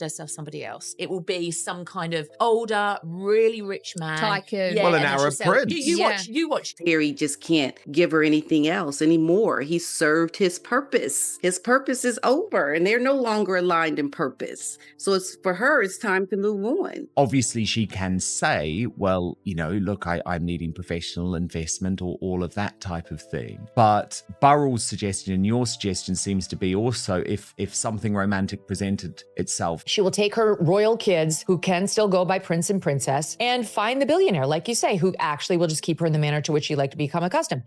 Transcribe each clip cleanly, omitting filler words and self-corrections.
herself somebody else. It will be some kind of older, really rich man. Tycoon. Well, an and then Arab she'll sell- prince. You watch. Harry just can't give her anything else anymore. He's served his purpose. His purpose is over and they're no longer aligned in purpose. So for her, it's time to move on. Obviously, she can say, well, look, I'm needing professional investment or all of that type of thing. But Burrell's suggestion and your suggestion seems to be also if something romantic presented itself. She will take her royal kids who can still go by prince and princess and find the billionaire, like you say, who actually will just keep her in the manner to which she like to become accustomed.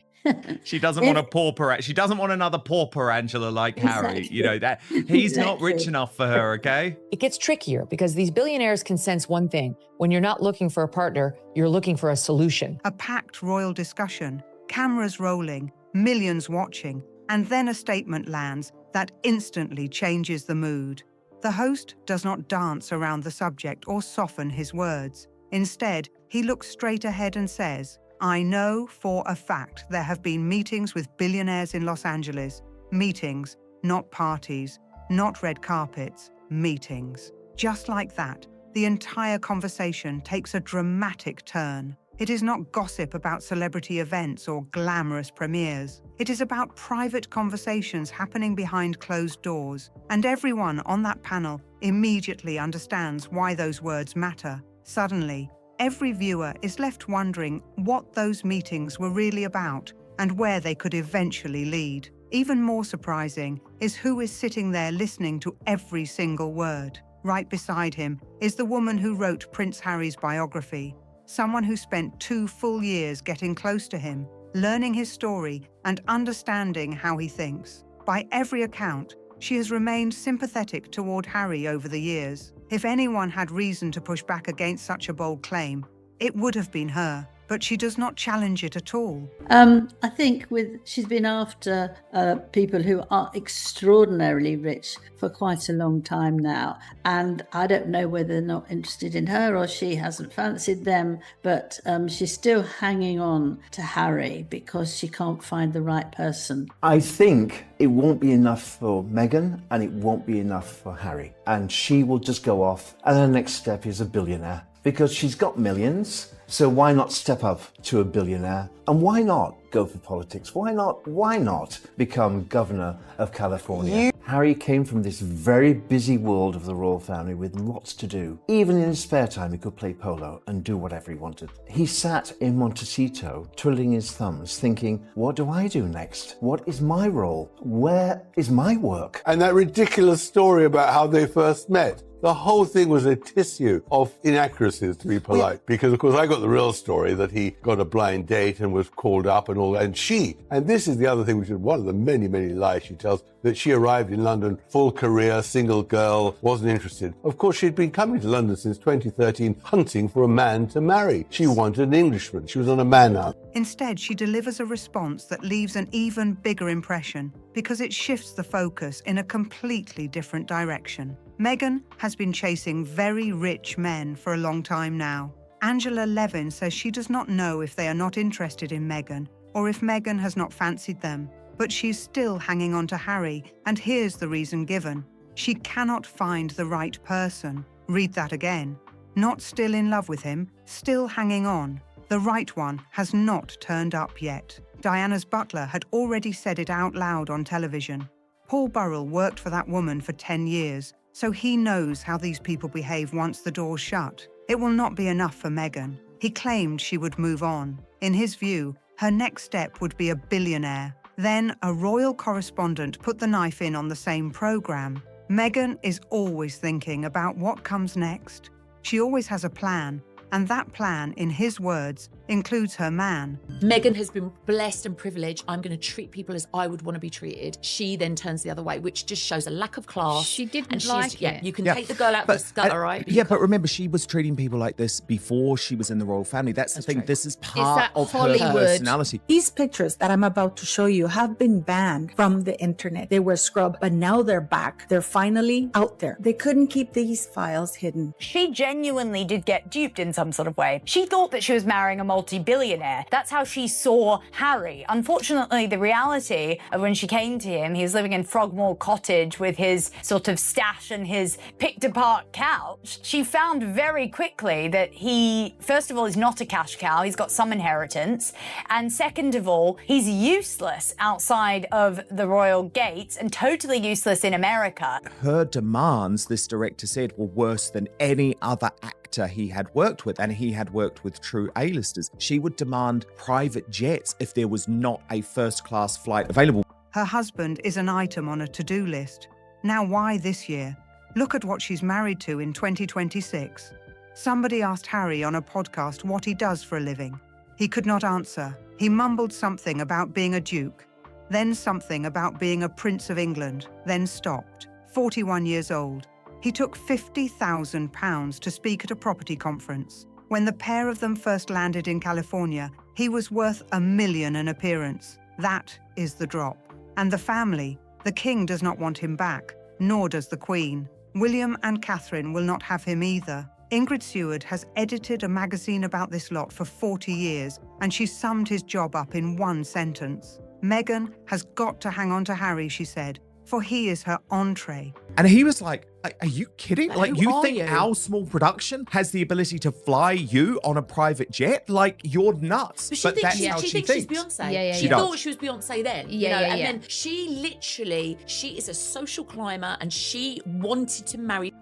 She doesn't want a pauper. She doesn't want another pauper Angela like Harry. That he's not rich enough for her, okay? It gets trickier because these billionaires can sense one thing. When you're not looking for a partner, you're looking for a solution. A packed royal discussion, cameras rolling, millions watching, and then a statement lands that instantly changes the mood. The host does not dance around the subject or soften his words. Instead, he looks straight ahead and says, I know for a fact there have been meetings with billionaires in Los Angeles. Meetings, not parties, not red carpets, meetings. Just like that, the entire conversation takes a dramatic turn. It is not gossip about celebrity events or glamorous premieres. It is about private conversations happening behind closed doors, and everyone on that panel immediately understands why those words matter. Suddenly, every viewer is left wondering what those meetings were really about and where they could eventually lead. Even more surprising is who is sitting there listening to every single word. Right beside him is the woman who wrote Prince Harry's biography, someone who spent 2 full years getting close to him, learning his story and understanding how he thinks. By every account, she has remained sympathetic toward Harry over the years. If anyone had reason to push back against such a bold claim, it would have been her, but she does not challenge it at all. I think she's been after people who are extraordinarily rich for quite a long time now, and I don't know whether they're not interested in her or she hasn't fancied them, but she's still hanging on to Harry because she can't find the right person. I think it won't be enough for Meghan and it won't be enough for Harry, and she will just go off and her next step is a billionaire because she's got millions. So why not step up to a billionaire? And why not go for politics? Why not become governor of California? Harry came from this very busy world of the royal family with lots to do. Even in his spare time, he could play polo and do whatever he wanted. He sat in Montecito, twiddling his thumbs, thinking, what do I do next? What is my role? Where is my work? And that ridiculous story about how they first met. The whole thing was a tissue of inaccuracies, to be polite, because, of course, I got the real story that he got a blind date and was called up and all that. And this is the other thing, which is one of the many, many lies she tells, that she arrived in London, full career, single girl, wasn't interested. Of course, she'd been coming to London since 2013, hunting for a man to marry. She wanted an Englishman. She was on a man hunt. Instead, she delivers a response that leaves an even bigger impression because it shifts the focus in a completely different direction. Meghan has been chasing very rich men for a long time now. Angela Levin says she does not know if they are not interested in Meghan or if Meghan has not fancied them, but she's still hanging on to Harry, and here's the reason given. She cannot find the right person. Read that again. Not still in love with him, still hanging on. The right one has not turned up yet. Diana's butler had already said it out loud on television. Paul Burrell worked for that woman for 10 years, so he knows how these people behave once the door's shut. It will not be enough for Meghan. He claimed she would move on. In his view, her next step would be a billionaire. Then a royal correspondent put the knife in on the same program. Meghan is always thinking about what comes next. She always has a plan, and that plan, in his words, includes her man. Meghan has been blessed and privileged. I'm going to treat people as I would want to be treated. She then turns the other way, which just shows a lack of class. She didn't and like it. Yeah, you can take the girl out of the gutter, right? But remember, she was treating people like this before she was in the royal family. That's the thing. true. This is part that of Hollywood? her personality. These pictures that I'm about to show you have been banned from the internet. They were scrubbed, but now they're back. They're finally out there. They couldn't keep these files hidden. She genuinely did get duped in some sort of way. She thought that she was marrying a multi-billionaire. That's how she saw Harry. Unfortunately, the reality of when she came to him, he was living in Frogmore Cottage with his sort of stash and his picked-apart couch. She found very quickly that he, first of all, is not a cash cow. He's got some inheritance. And second of all, he's useless outside of the royal gates and totally useless in America. Her demands, this director said, were worse than any other actor he had worked with, and he had worked with true A-listers. She would demand private jets if there was not a first-class flight available. Her husband is an item on a to-do list. Now why this year? Look at what she's married to in 2026. Somebody asked Harry on a podcast what he does for a living. He could not answer. He mumbled something about being a duke, then something about being a Prince of England, then stopped. 41 years old. He took £50,000 to speak at a property conference. When the pair of them first landed in California, he was worth $1 million an appearance. That is the drop. And the family, the king does not want him back, nor does the queen. William and Catherine will not have him either. Ingrid Seward has edited a magazine about this lot for 40 years, and she summed his job up in one sentence. Meghan has got to hang on to Harry, she said, for he is her entree. And he was like, are you kidding? Who Like, you are think you? our small production has the ability to fly you on a private jet? Like, you're nuts. But she thinks, that's she, how she she thinks thinks. she's Beyonce. Yeah, yeah, she She thought does. she was Beyonce then. Yeah, yeah, and yeah. then she is a social climber and she wanted to marry.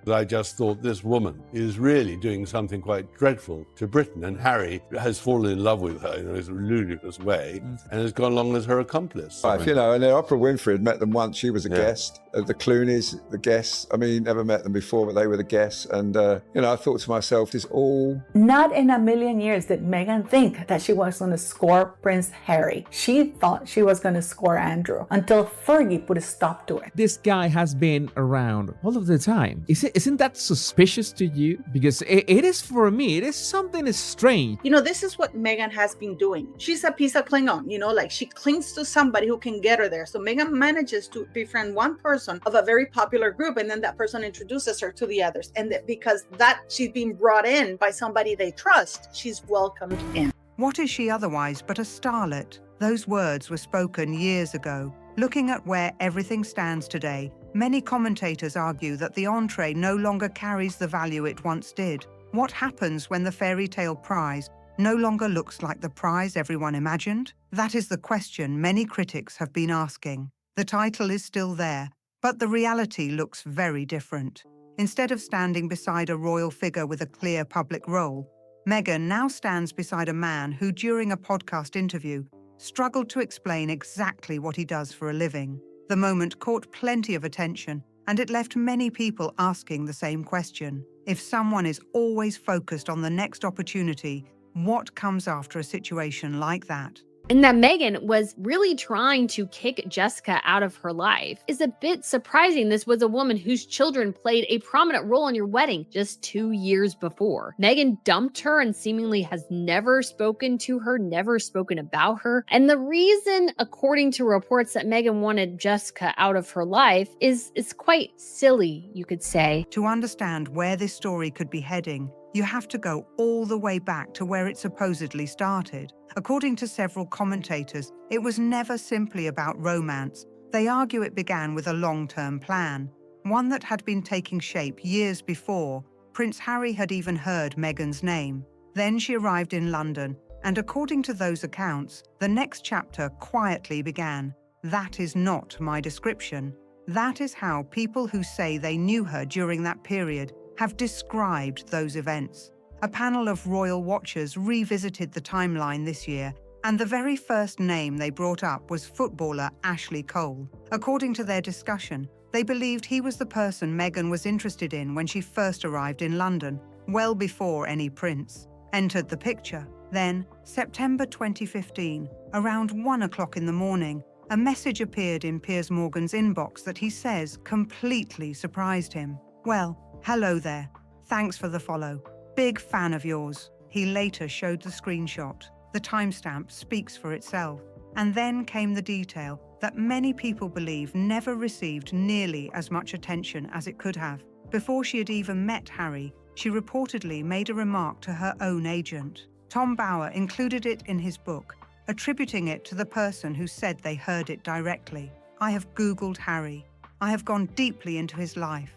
I just thought this woman is really doing something quite dreadful to Britain, and Harry has fallen in love with her in a ludicrous way and has gone along as her accomplice. Right, you know, and Oprah Winfrey had met them once. She was a Yeah. guest. The Clooneys, the guests. I mean, never met them before, but they were the guests. And, you know, I thought to myself, this all... Not in a million years did Meghan think that she was going to score Prince Harry. She thought she was going to score Andrew until Fergie put a stop to it. This guy has been around all of the time. Isn't that suspicious to you? Because it is for me. It is something strange. You know, this is what Meghan has been doing. She's a piece of Klingon, you know, like she clings to somebody who can get her there. So Meghan manages to befriend one person of a very popular group, and then that person introduces her to the others. And because she's being brought in by somebody they trust, she's welcomed in. What is she otherwise but a starlet? Those words were spoken years ago. Looking at where everything stands today, many commentators argue that the entree no longer carries the value it once did. What happens when the fairy tale prize no longer looks like the prize everyone imagined? That is the question many critics have been asking. The title is still there, but the reality looks very different. Instead of standing beside a royal figure with a clear public role, Meghan now stands beside a man who, during a podcast interview, struggled to explain exactly what he does for a living. The moment caught plenty of attention, and it left many people asking the same question. If someone is always focused on the next opportunity, what comes after a situation like that? And that Meghan was really trying to kick Jessica out of her life is a bit surprising. This was a woman whose children played a prominent role in your wedding just 2 years before. Meghan dumped her and seemingly has never spoken to her, never spoken about her. And the reason, according to reports, that Meghan wanted Jessica out of her life is quite silly, you could say. To understand where this story could be heading, you have to go all the way back to where it supposedly started. According to several commentators, it was never simply about romance. They argue it began with a long-term plan, one that had been taking shape years before. Prince Harry had even heard Meghan's name. Then she arrived in London, and according to those accounts, the next chapter quietly began. That is not my description. That is how people who say they knew her during that period have described those events. A panel of royal watchers revisited the timeline this year, and the very first name they brought up was footballer Ashley Cole. According to their discussion, they believed he was the person Meghan was interested in when she first arrived in London, well before any prince entered the picture. Then, September 2015, around 1 o'clock in the morning, a message appeared in Piers Morgan's inbox that he says completely surprised him. Well, hello there. Thanks for the follow. Big fan of yours. He later showed the screenshot. The timestamp speaks for itself. And then came the detail that many people believe never received nearly as much attention as it could have. Before she had even met Harry, she reportedly made a remark to her own agent. Tom Bower included it in his book, attributing it to the person who said they heard it directly. "I have Googled Harry. I have gone deeply into his life.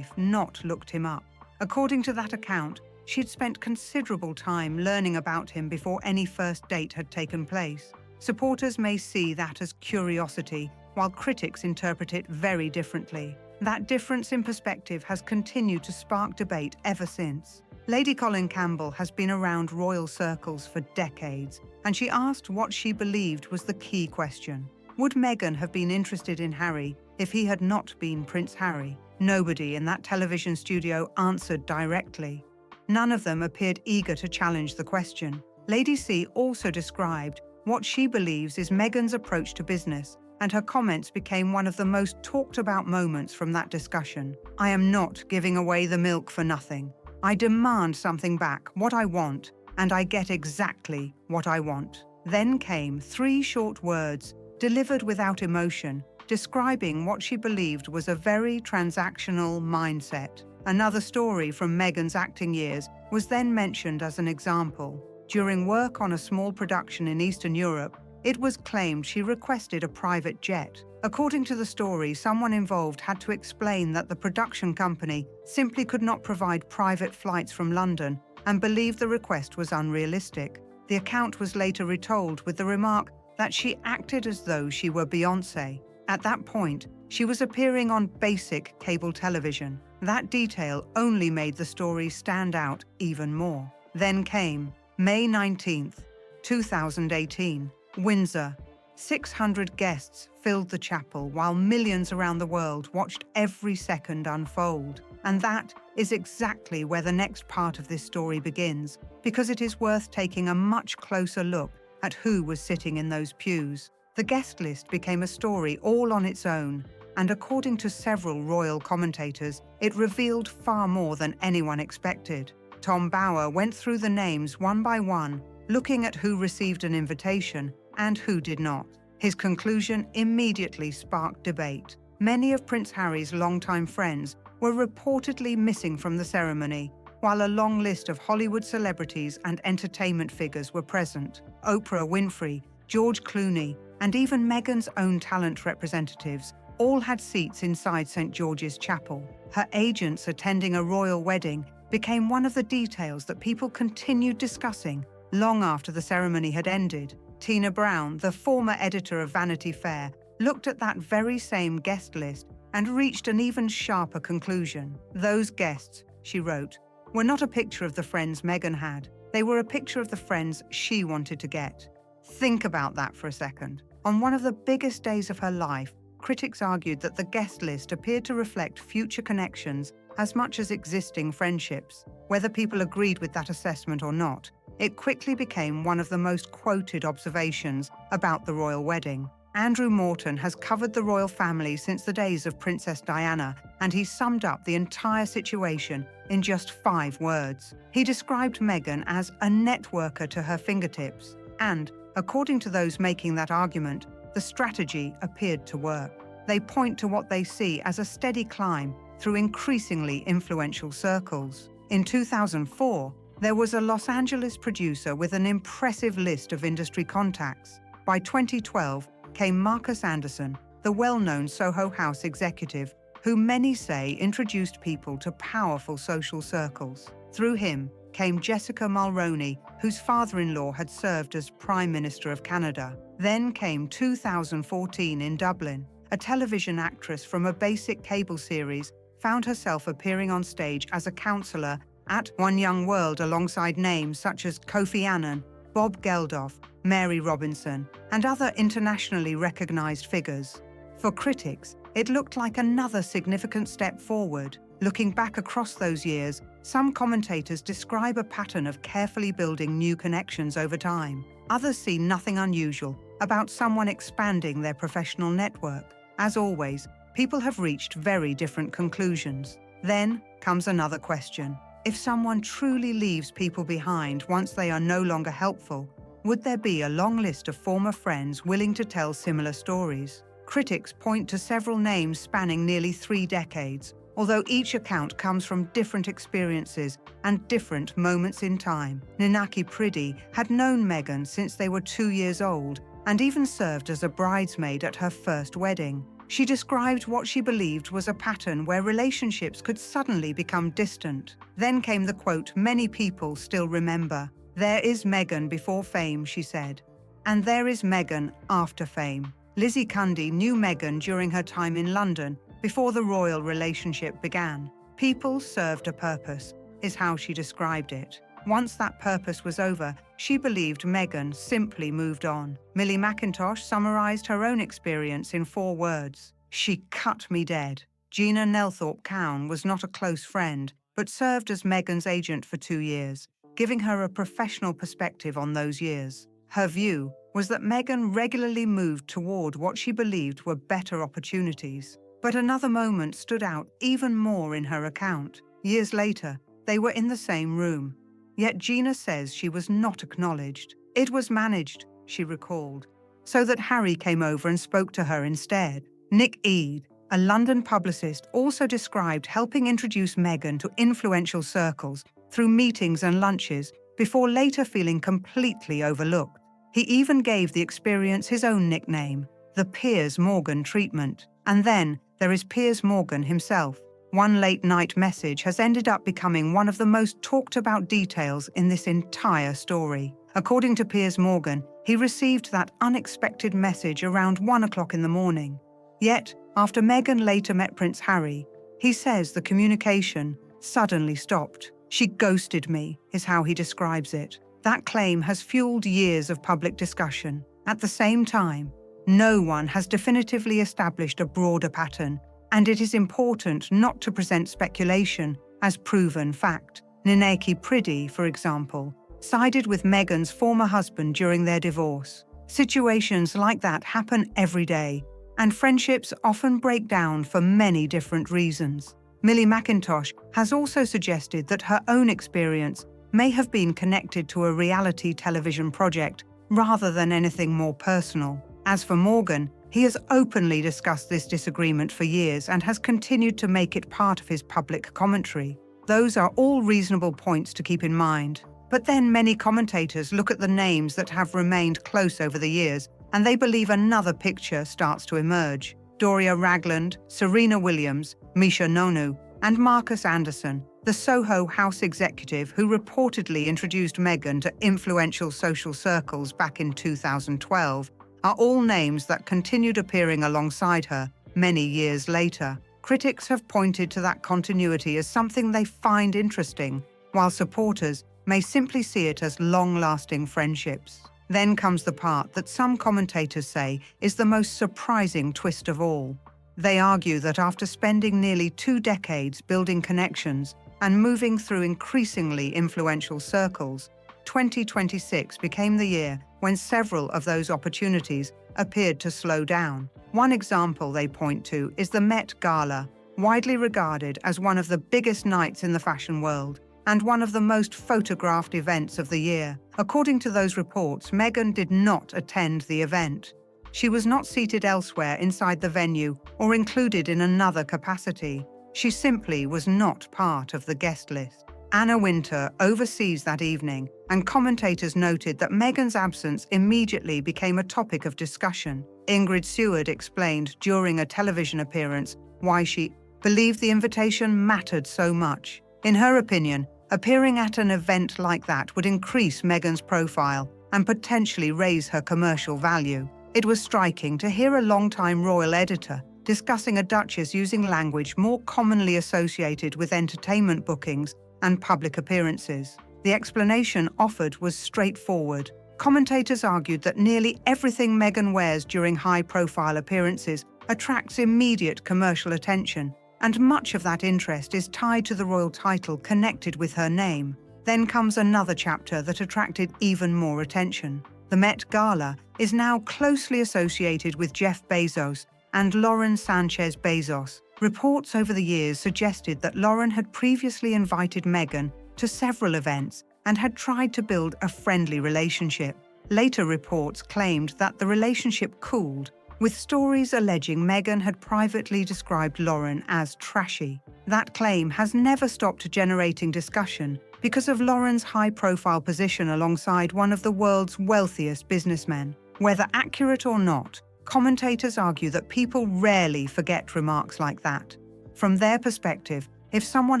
Not looked him up." According to that account, she had spent considerable time learning about him before any first date had taken place. Supporters may see that as curiosity, while critics interpret it very differently. That difference in perspective has continued to spark debate ever since. Lady Colin Campbell has been around royal circles for decades, and she asked what she believed was the key question. Would Meghan have been interested in Harry if he had not been Prince Harry? Nobody in that television studio answered directly. None of them appeared eager to challenge the question. Lady C also described what she believes is Meghan's approach to business, and her comments became one of the most talked about moments from that discussion. "I am not giving away the milk for nothing. I demand something back, what I want, and I get exactly what I want." Then came 3 short words, delivered without emotion, describing what she believed was a very transactional mindset. Another story from Meghan's acting years was then mentioned as an example. During work on a small production in Eastern Europe, it was claimed she requested a private jet. According to the story, someone involved had to explain that the production company simply could not provide private flights from London and believed the request was unrealistic. The account was later retold with the remark that she acted as though she were Beyoncé. At that point, she was appearing on basic cable television. That detail only made the story stand out even more. Then came May 19th, 2018, Windsor. 600 guests filled the chapel while millions around the world watched every second unfold. And that is exactly where the next part of this story begins, because it is worth taking a much closer look at who was sitting in those pews. The guest list became a story all on its own, and according to several royal commentators, it revealed far more than anyone expected. Tom Bower went through the names one by one, looking at who received an invitation and who did not. His conclusion immediately sparked debate. Many of Prince Harry's longtime friends were reportedly missing from the ceremony, while a long list of Hollywood celebrities and entertainment figures were present. Oprah Winfrey, George Clooney, and even Meghan's own talent representatives all had seats inside St. George's Chapel. Her agents attending a royal wedding became one of the details that people continued discussing long after the ceremony had ended. Tina Brown, the former editor of Vanity Fair, looked at that very same guest list and reached an even sharper conclusion. "Those guests," she wrote, "were not a picture of the friends Meghan had. They were a picture of the friends she wanted to get." Think about that for a second. On one of the biggest days of her life, critics argued that the guest list appeared to reflect future connections as much as existing friendships. Whether people agreed with that assessment or not, it quickly became one of the most quoted observations about the royal wedding. Andrew Morton has covered the royal family since the days of Princess Diana, and he summed up the entire situation in just 5 words. He described Meghan as a networker to her fingertips, and, according to those making that argument, the strategy appeared to work. They point to what they see as a steady climb through increasingly influential circles. In 2004, there was a Los Angeles producer with an impressive list of industry contacts. By 2012 came Marcus Anderson, the well-known Soho House executive, who many say introduced people to powerful social circles. Through him came Jessica Mulroney, whose father-in-law had served as Prime Minister of Canada. Then came 2014 in Dublin. A television actress from a basic cable series found herself appearing on stage as a counsellor at One Young World alongside names such as Kofi Annan, Bob Geldof, Mary Robinson, and other internationally recognised figures. For critics, it looked like another significant step forward. Looking back across those years, some commentators describe a pattern of carefully building new connections over time. Others see nothing unusual about someone expanding their professional network. As always, people have reached very different conclusions. Then comes another question. If someone truly leaves people behind once they are no longer helpful, Would there be a long list of former friends willing to tell similar stories? Critics point to several names spanning nearly 3 decades, although each account comes from different experiences and different moments in time. Ninaki Priddy had known Meghan since they were 2 years old and even served as a bridesmaid at her first wedding. She described what she believed was a pattern where relationships could suddenly become distant. Then came the quote many people still remember. "There is Meghan before fame," she said, "and there is Meghan after fame." Lizzie Cundy knew Meghan during her time in London before the royal relationship began. "People served a purpose," is how she described it. Once that purpose was over, she believed Meghan simply moved on. Millie McIntosh summarized her own experience in 4 words: "She cut me dead." Gina Nelthorpe Cowan was not a close friend, but served as Meghan's agent for 2 years, giving her a professional perspective on those years. Her view was that Meghan regularly moved toward what she believed were better opportunities. But another moment stood out even more in her account. Years later, they were in the same room. Yet Gina says she was not acknowledged. "It was managed," she recalled, "so that Harry came over and spoke to her instead." Nick Eade, a London publicist, also described helping introduce Meghan to influential circles through meetings and lunches before later feeling completely overlooked. He even gave the experience his own nickname, the Piers Morgan treatment. And then there is Piers Morgan himself. One late-night message has ended up becoming one of the most talked-about details in this entire story. According to Piers Morgan, he received that unexpected message around 1 o'clock in the morning. Yet, after Meghan later met Prince Harry, he says the communication suddenly stopped. "She ghosted me," is how he describes it. That claim has fueled years of public discussion. At the same time, no one has definitively established a broader pattern, and it is important not to present speculation as proven fact. Ninaki Priddy, for example, sided with Meghan's former husband during their divorce. Situations like that happen every day, and friendships often break down for many different reasons. Millie McIntosh has also suggested that her own experience may have been connected to a reality television project rather than anything more personal. As for Morgan, he has openly discussed this disagreement for years and has continued to make it part of his public commentary. Those are all reasonable points to keep in mind. But then many commentators look at the names that have remained close over the years, and they believe another picture starts to emerge. Doria Ragland, Serena Williams, Misha Nonu, and Marcus Anderson, the Soho House executive who reportedly introduced Meghan to influential social circles back in 2012, are all names that continued appearing alongside her many years later. Critics have pointed to that continuity as something they find interesting, while supporters may simply see it as long-lasting friendships. Then comes the part that some commentators say is the most surprising twist of all. They argue that after spending nearly 2 decades building connections and moving through increasingly influential circles, 2026 became the year when several of those opportunities appeared to slow down. One example they point to is the Met Gala, widely regarded as one of the biggest nights in the fashion world and one of the most photographed events of the year. According to those reports, Meghan did not attend the event. She was not seated elsewhere inside the venue or included in another capacity. She simply was not part of the guest list. Anna Wintour oversees that evening, and commentators noted that Meghan's absence immediately became a topic of discussion. Ingrid Seward explained during a television appearance why she believed the invitation mattered so much. In her opinion, appearing at an event like that would increase Meghan's profile and potentially raise her commercial value. It was striking to hear a longtime royal editor discussing a duchess using language more commonly associated with entertainment bookings and public appearances. The explanation offered was straightforward. Commentators argued that nearly everything Meghan wears during high-profile appearances attracts immediate commercial attention, and much of that interest is tied to the royal title connected with her name. Then comes another chapter that attracted even more attention. The Met Gala is now closely associated with Jeff Bezos and Lauren Sanchez Bezos. Reports over the years suggested that Lauren had previously invited Meghan to several events and had tried to build a friendly relationship. Later reports claimed that the relationship cooled, with stories alleging Meghan had privately described Lauren as trashy. That claim has never stopped generating discussion because of Lauren's high-profile position alongside one of the world's wealthiest businessmen. Whether accurate or not, commentators argue that people rarely forget remarks like that. From their perspective, if someone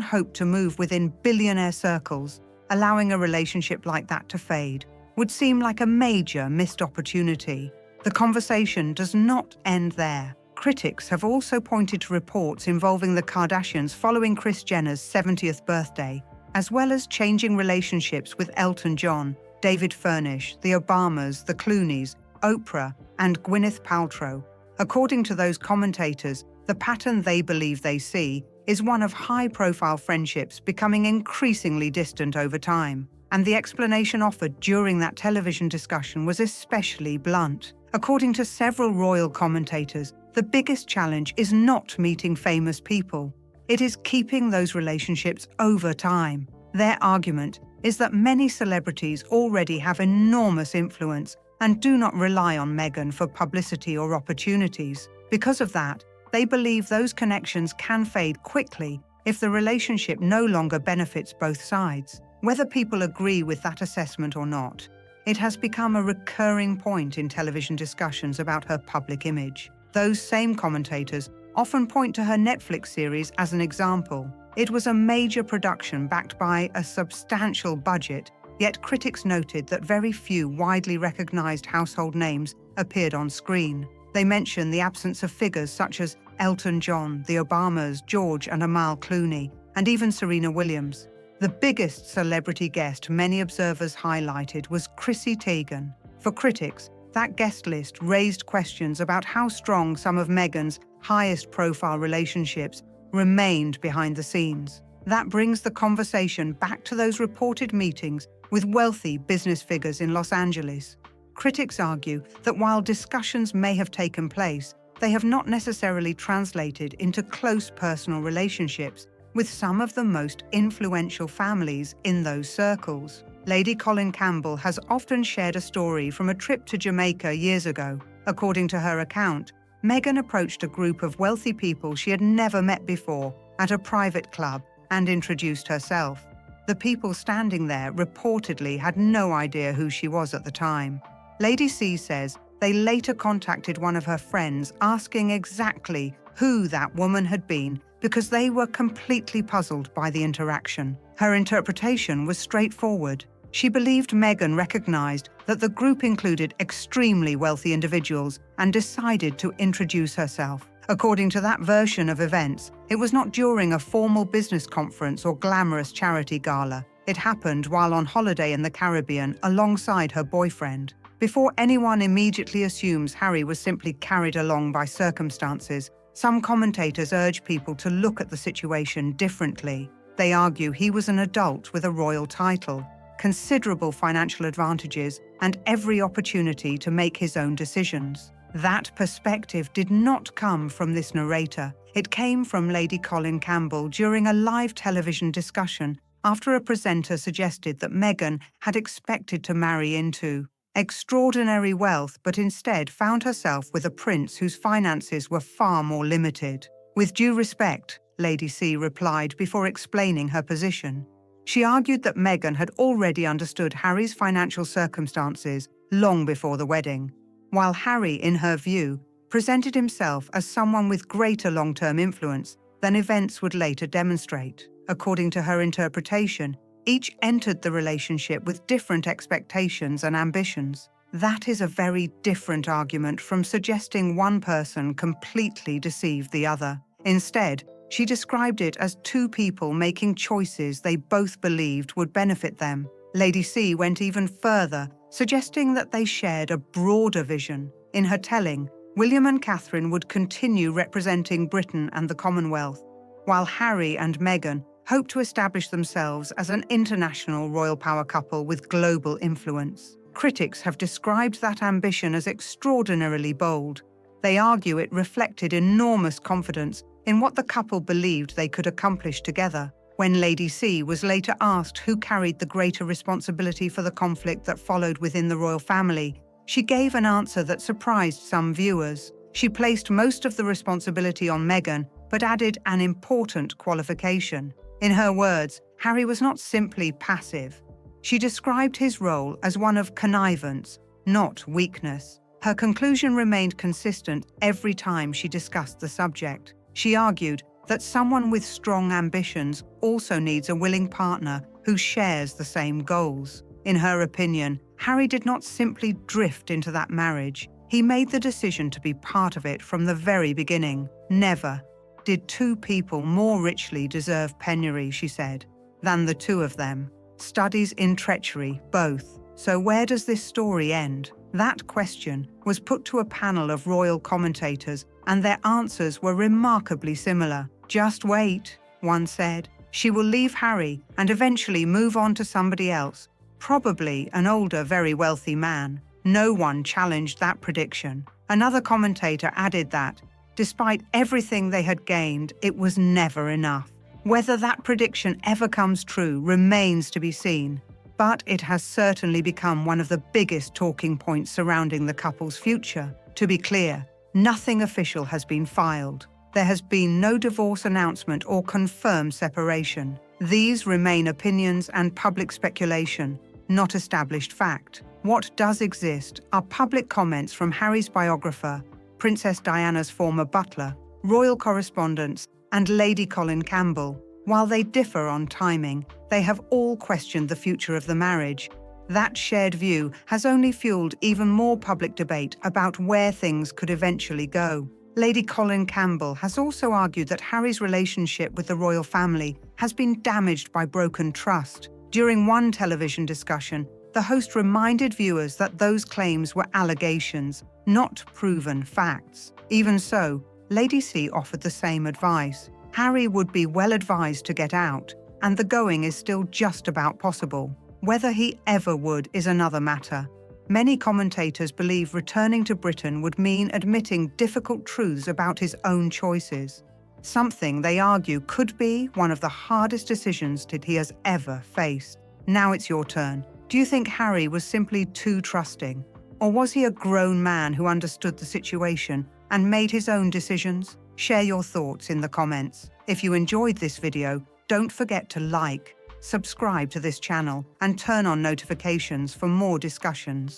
hoped to move within billionaire circles, allowing a relationship like that to fade would seem like a major missed opportunity. The conversation does not end there. Critics have also pointed to reports involving the Kardashians following Kris Jenner's 70th birthday, as well as changing relationships with Elton John, David Furnish, the Obamas, the Clooneys, Oprah, and Gwyneth Paltrow. According to those commentators, the pattern they believe they see is one of high-profile friendships becoming increasingly distant over time. And the explanation offered during that television discussion was especially blunt. According to several royal commentators, the biggest challenge is not meeting famous people. It is keeping those relationships over time. Their argument is that many celebrities already have enormous influence and do not rely on Meghan for publicity or opportunities. Because of that, they believe those connections can fade quickly if the relationship no longer benefits both sides. Whether people agree with that assessment or not, it has become a recurring point in television discussions about her public image. Those same commentators often point to her Netflix series as an example. It was a major production backed by a substantial budget, yet critics noted that very few widely recognized household names appeared on screen. They mention the absence of figures such as Elton John, the Obamas, George and Amal Clooney, and even Serena Williams. The biggest celebrity guest many observers highlighted was Chrissy Teigen. For critics, that guest list raised questions about how strong some of Meghan's highest-profile relationships remained behind the scenes. That brings the conversation back to those reported meetings with wealthy business figures in Los Angeles. Critics argue that while discussions may have taken place, they have not necessarily translated into close personal relationships with some of the most influential families in those circles. Lady Colin Campbell has often shared a story from a trip to Jamaica years ago. According to her account, Meghan approached a group of wealthy people she had never met before at a private club and introduced herself. The people standing there reportedly had no idea who she was at the time. Lady C says they later contacted one of her friends asking exactly who that woman had been because they were completely puzzled by the interaction. Her interpretation was straightforward. She believed Meghan recognized that the group included extremely wealthy individuals and decided to introduce herself. According to that version of events, it was not during a formal business conference or glamorous charity gala. It happened while on holiday in the Caribbean alongside her boyfriend. Before anyone immediately assumes Harry was simply carried along by circumstances, some commentators urge people to look at the situation differently. They argue he was an adult with a royal title, considerable financial advantages, and every opportunity to make his own decisions. That perspective did not come from this narrator. It came from Lady Colin Campbell during a live television discussion after a presenter suggested that Meghan had expected to marry into extraordinary wealth, but instead found herself with a prince whose finances were far more limited. With due respect, Lady C replied before explaining her position. She argued that Meghan had already understood Harry's financial circumstances long before the wedding, while Harry, in her view, presented himself as someone with greater long-term influence than events would later demonstrate. According to her interpretation, each entered the relationship with different expectations and ambitions. That is a very different argument from suggesting one person completely deceived the other. Instead, she described it as two people making choices they both believed would benefit them. Lady C went even further, suggesting that they shared a broader vision. In her telling, William and Catherine would continue representing Britain and the Commonwealth, while Harry and Meghan hoped to establish themselves as an international royal power couple with global influence. Critics have described that ambition as extraordinarily bold. They argue it reflected enormous confidence in what the couple believed they could accomplish together. When Lady C was later asked who carried the greater responsibility for the conflict that followed within the royal family, she gave an answer that surprised some viewers. She placed most of the responsibility on Meghan, but added an important qualification. In her words, Harry was not simply passive. She described his role as one of connivance, not weakness. Her conclusion remained consistent every time she discussed the subject. She argued that someone with strong ambitions also needs a willing partner who shares the same goals. In her opinion, Harry did not simply drift into that marriage. He made the decision to be part of it from the very beginning. Never did two people more richly deserve penury, she said, than the two of them. Studies in treachery, both. So where does this story end? That question was put to a panel of royal commentators, and their answers were remarkably similar. Just wait, one said. She will leave Harry and eventually move on to somebody else, probably an older, very wealthy man. No one challenged that prediction. Another commentator added that, despite everything they had gained, it was never enough. Whether that prediction ever comes true remains to be seen, but it has certainly become one of the biggest talking points surrounding the couple's future. To be clear, nothing official has been filed. There has been no divorce announcement or confirmed separation. These remain opinions and public speculation, not established fact. What does exist are public comments from Harry's biographer, Princess Diana's former butler, royal correspondents, and Lady Colin Campbell. While they differ on timing, they have all questioned the future of the marriage. That shared view has only fueled even more public debate about where things could eventually go. Lady Colin Campbell has also argued that Harry's relationship with the royal family has been damaged by broken trust. During one television discussion, the host reminded viewers that those claims were allegations, not proven facts. Even so, Lady C offered the same advice. Harry would be well advised to get out, and the going is still just about possible. Whether he ever would is another matter. Many commentators believe returning to Britain would mean admitting difficult truths about his own choices, something they argue could be one of the hardest decisions that he has ever faced. Now it's your turn. Do you think Harry was simply too trusting? Or was he a grown man who understood the situation and made his own decisions? Share your thoughts in the comments. If you enjoyed this video, don't forget to like, subscribe to this channel, and turn on notifications for more discussions.